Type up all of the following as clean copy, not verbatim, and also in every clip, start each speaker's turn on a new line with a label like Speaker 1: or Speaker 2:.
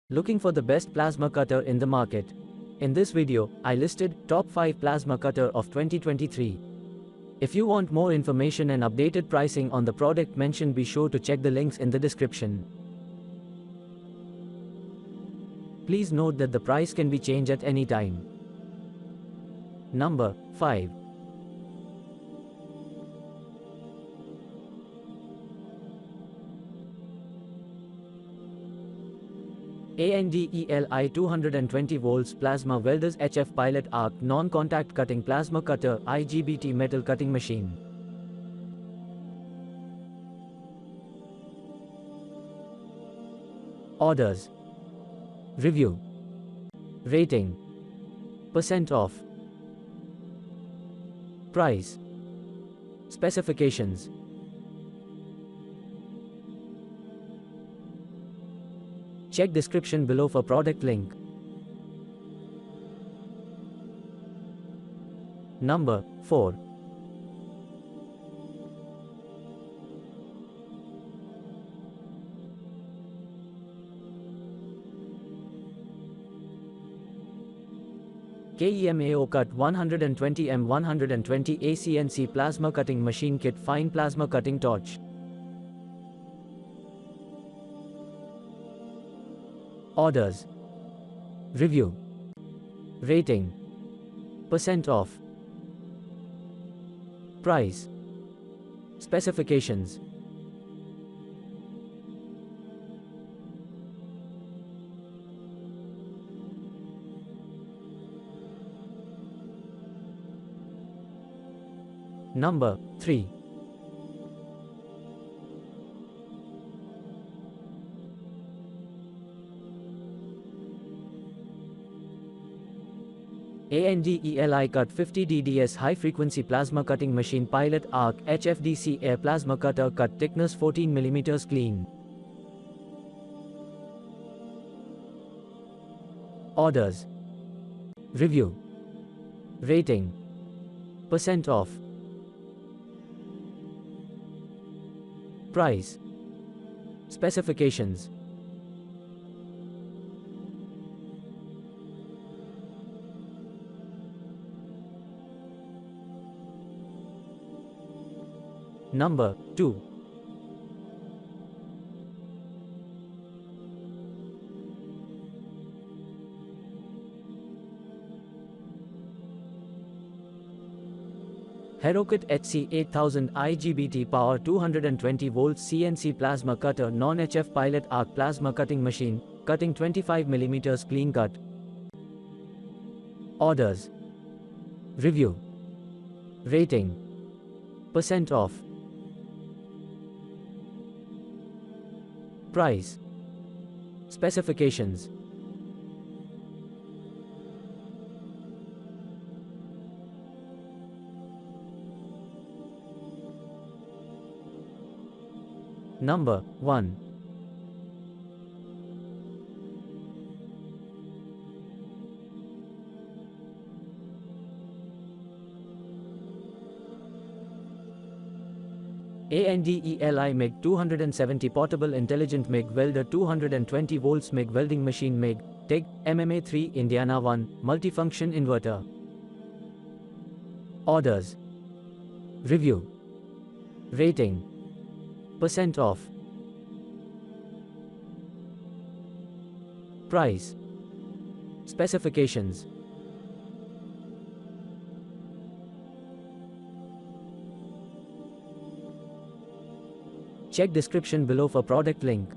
Speaker 1: Looking for the best plasma cutter in the market? In this video, I listed top 5 plasma cutter of 2023. If you want more information and updated pricing on the product mentioned, be sure to check the links in the description. Please note that the price can be changed at any time. Number 5. ANDELI 220 volts plasma Welders HF pilot arc non-contact cutting plasma cutter IGBT metal cutting machine. Orders. Review. Rating. Percent off. Price. Specifications. Check description below for product link. Number 4. KEMAO cut 120mm 120A CNC plasma cutting machine kit fine plasma cutting torch. Orders. Review. Rating. Percent off. Price. Specifications. Number 3. ANDELI cut 50 DDS high frequency plasma cutting machine pilot arc HFDC air plasma cutter cut thickness 14 mm clean. Orders. Review. Rating. Percent off. Price. Specifications. Number 2. Herocut HC 8000 IGBT power 220 volts CNC plasma cutter non-HF pilot arc plasma cutting machine, cutting 25 mm clean cut. Orders. Review. Rating. Percent off. Price. Specifications. Number 1. ANDELI MIG 270 portable intelligent MIG welder 220 volts MIG welding machine MIG, TIG, MMA 3 Indiana 1, multifunction inverter. Orders. Review. Rating. Percent off. Price. Specifications. Check description below for product link.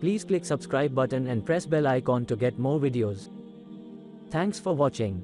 Speaker 1: Please click subscribe button and press bell icon to get more videos. Thanks for watching.